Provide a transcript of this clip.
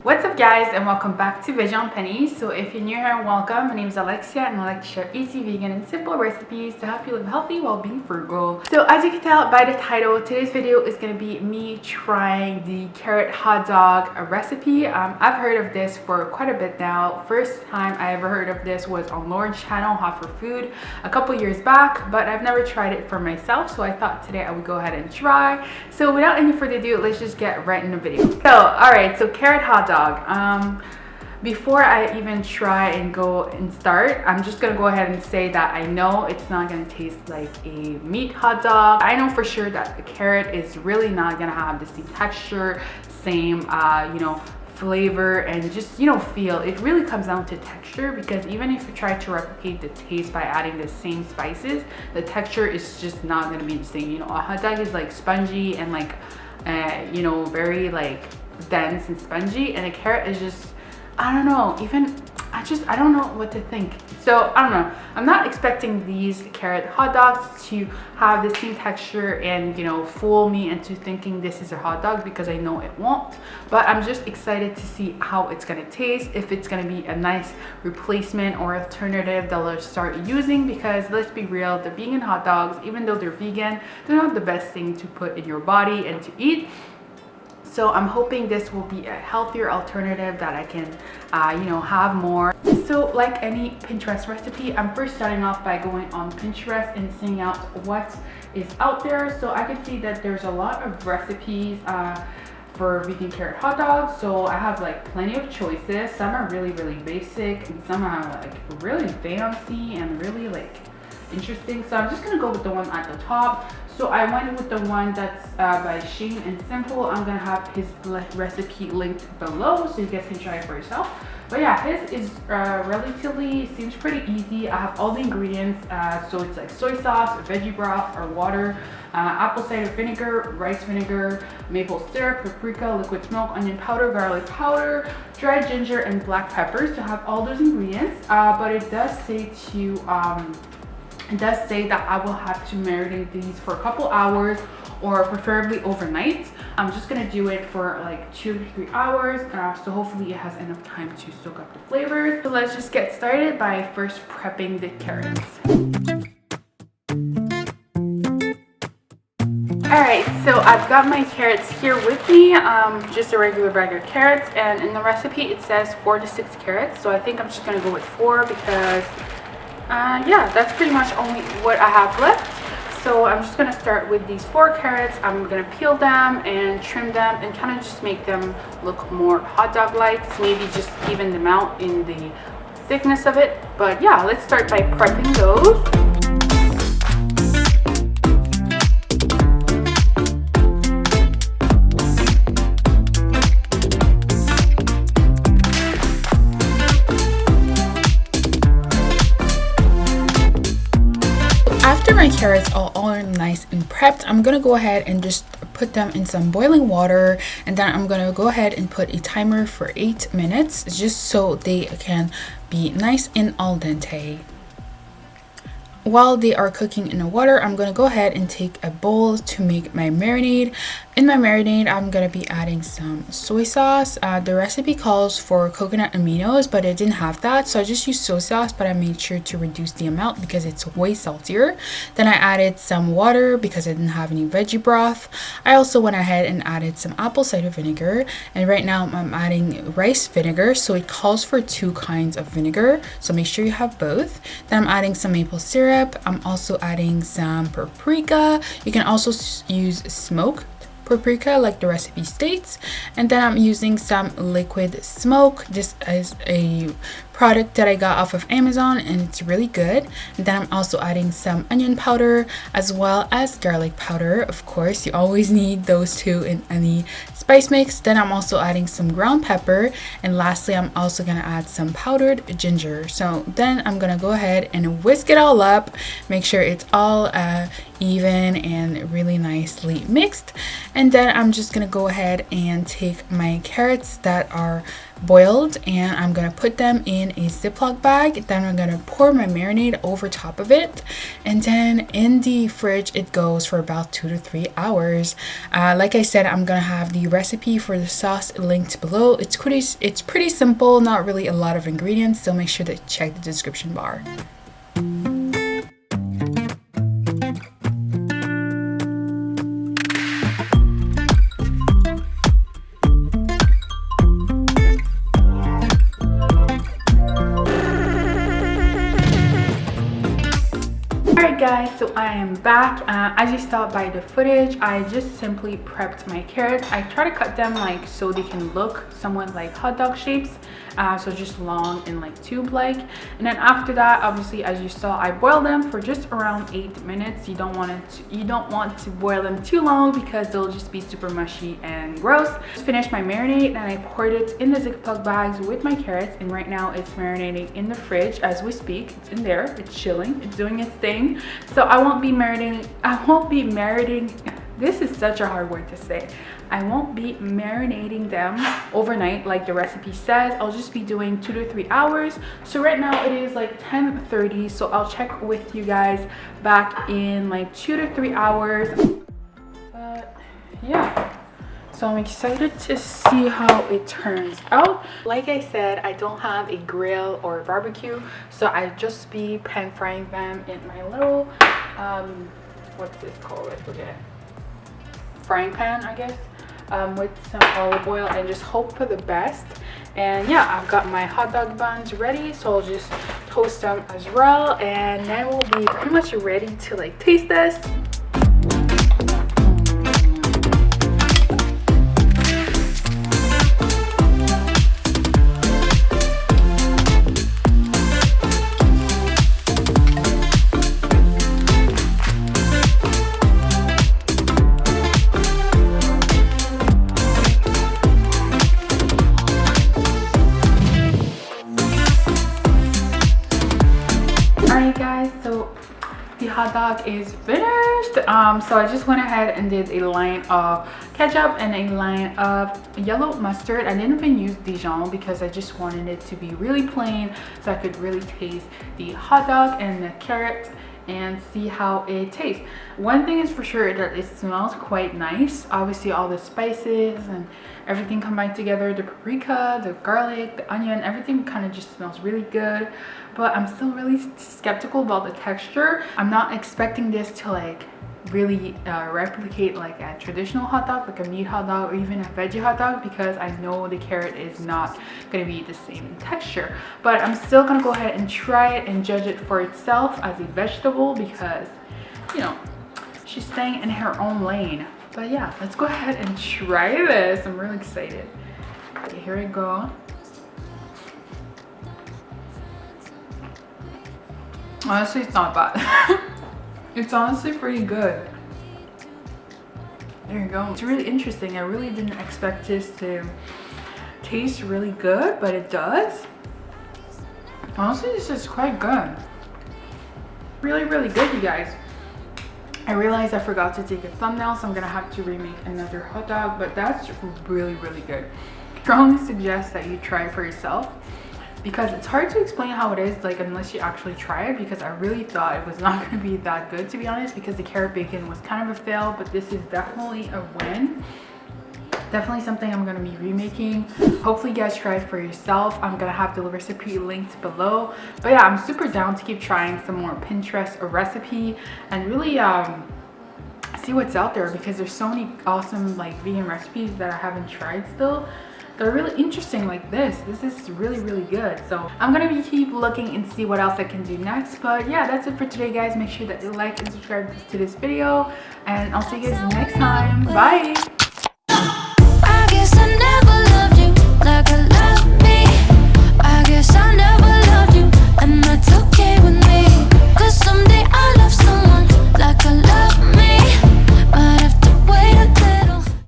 What's up guys, and welcome back to Veggie on Pennies. So if you're new here, welcome. My name is Alexia and I like to share easy, vegan and simple recipes to help you live healthy while being frugal. So as you can tell by the title, today's video is going to be me trying the carrot hot dog recipe. I've heard of this for quite a bit now. First time I ever heard of this was on Lauren's channel, Hot for Food, a couple years back, but I've never tried it for myself, so I thought today I would go ahead and try. So without any further ado, let's just get right in the video. So alright, so carrot hot dog. Before I even try and go and start, I'm just gonna go ahead and say that I know it's not gonna taste like a meat hot dog. I know for sure that the carrot is really not gonna have the same texture, same flavor, and just feel. It really comes down to texture, because even if you try to replicate the taste by adding the same spices, the texture is just not gonna be the same. A hot dog is like spongy and like very like dense and spongy, and a carrot is just, I don't know, I don't know what to think. So I don't know, I'm not expecting these carrot hot dogs to have the same texture and fool me into thinking this is a hot dog, because I know it won't. But I'm just excited to see how it's gonna taste, if it's gonna be a nice replacement or alternative that I'll start using, because let's be real, the vegan hot dogs, even though they're vegan, they're not the best thing to put in your body and to eat. So I'm hoping this will be a healthier alternative that I can, have more. So like any Pinterest recipe, I'm first starting off by going on Pinterest and seeing out what is out there. So I can see that there's a lot of recipes for vegan carrot hot dogs. So I have like plenty of choices. Some are really basic, and some are like really fancy and really like interesting. So I'm just gonna go with the one at the top. So I went with the one that's by Shane and Simple. I'm gonna have his recipe linked below so you guys can try it for yourself. But yeah, his is seems pretty easy. I have all the ingredients. So it's like soy sauce, veggie broth or water, apple cider vinegar, rice vinegar, maple syrup, paprika, liquid smoke, onion powder, garlic powder, dried ginger, and black peppers. To have all those ingredients. But it does say that I will have to marinate these for a couple hours, or preferably overnight. I'm just gonna do it for like 2 to 3 hours, so hopefully it has enough time to soak up the flavors. So let's just get started by first prepping the carrots. Alright, so I've got my carrots here with me, just a regular bag of carrots, and in the recipe it says 4 to 6 carrots, so I think I'm just gonna go with 4, because yeah, that's pretty much only what I have left. So I'm just gonna start with these 4 carrots. I'm gonna peel them and trim them and kind of just make them look more hot dog like, maybe just even them out in the thickness of it. But yeah, let's start by prepping those. After my carrots are all nice and prepped, I'm gonna go ahead and just put them in some boiling water, and then I'm gonna go ahead and put a timer for 8 minutes, just so they can be nice and al dente. While they are cooking in the water, I'm gonna go ahead and take a bowl to make my marinade. In my marinade, I'm gonna be adding some soy sauce. The recipe calls for coconut aminos, but it didn't have that, so I just used soy sauce, but I made sure to reduce the amount because it's way saltier. Then I added some water because I didn't have any veggie broth. I also went ahead and added some apple cider vinegar, and right now I'm adding rice vinegar, so it calls for 2 kinds of vinegar, so make sure you have both. Then I'm adding some maple syrup. I'm also adding some paprika. You can also use smoked paprika like the recipe states, and then I'm using some liquid smoke. This is a product that I got off of Amazon, and it's really good. And then I'm also adding some onion powder as well as garlic powder. Of course, you always need those 2 in any spice mix. Then I'm also adding some ground pepper, and lastly I'm also gonna add some powdered ginger. So then I'm gonna go ahead and whisk it all up, make sure it's all even and really nicely mixed. And then I'm just gonna go ahead and take my carrots that are boiled, and I'm gonna put them in a Ziploc bag. Then I'm gonna pour my marinade over top of it, and then in the fridge it goes for about 2 to 3 hours. Like I said, I'm gonna have the recipe for the sauce linked below. It's pretty simple, not really a lot of ingredients, so make sure to check the description bar. Alright guys, so I am back. As you saw by the footage, I just simply prepped my carrots. I try to cut them like so they can look somewhat like hot dog shapes, so just long and like tube like. And then after that, obviously as you saw, I boiled them for just around 8 minutes. You don't want to boil them too long because they'll just be super mushy and gross. Just finished my marinade and I poured it in the Ziploc bags with my carrots, and right now it's marinating in the fridge as we speak. It's in there, it's chilling, it's doing its thing. So I won't be marinating, this is such a hard word to say. I won't be marinating them overnight like the recipe says. I'll just be doing 2 to 3 hours. So right now it is like 10:30, so I'll check with you guys back in like 2 to 3 hours. But yeah, so I'm excited to see how it turns out. Like I said, I don't have a grill or a barbecue, so I just be pan frying them in my little what's this called? I forget. Frying pan, I guess, with some olive oil, and just hope for the best. And yeah, I've got my hot dog buns ready, so I'll just toast them as well, and then we'll be pretty much ready to like taste this. Hot dog is finished. So I just went ahead and did a line of ketchup and a line of yellow mustard. I didn't even use Dijon because I just wanted it to be really plain so I could really taste the hot dog and the carrot and see how it tastes. One thing is for sure that it smells quite nice. Obviously all the spices and everything combined together, the paprika, the garlic, the onion, everything kind of just smells really good. But I'm still really skeptical about the texture. I'm not expecting this to like really replicate like a traditional hot dog, like a meat hot dog or even a veggie hot dog, because I know the carrot is not going to be the same in texture. But I'm still going to go ahead and try it and judge it for itself as a vegetable because, you know, she's staying in her own lane. But yeah, let's go ahead and try this. I'm really excited. Okay, here we go. Honestly, it's not bad. It's honestly pretty good. There you go. It's really interesting. I really didn't expect this to taste really good, but it does. Honestly, this is quite good. Really, really good, you guys. I realized I forgot to take a thumbnail, so I'm gonna have to remake another hot dog, but that's really, really good. I strongly suggest that you try it for yourself, because it's hard to explain how it is like unless you actually try it, because I really thought it was not going to be that good, to be honest, because the carrot bacon was kind of a fail, but this is definitely a win. Definitely something I'm going to be remaking. Hopefully you guys try it for yourself. I'm going to have the recipe linked below. But yeah, I'm super down to keep trying some more Pinterest recipe and really see what's out there, because there's so many awesome like vegan recipes that I haven't tried still. They're really interesting like this. This is really, really good. So I'm gonna keep looking and see what else I can do next. But yeah, that's it for today, guys. Make sure that you like and subscribe to this video, and I'll see you guys next time. Bye.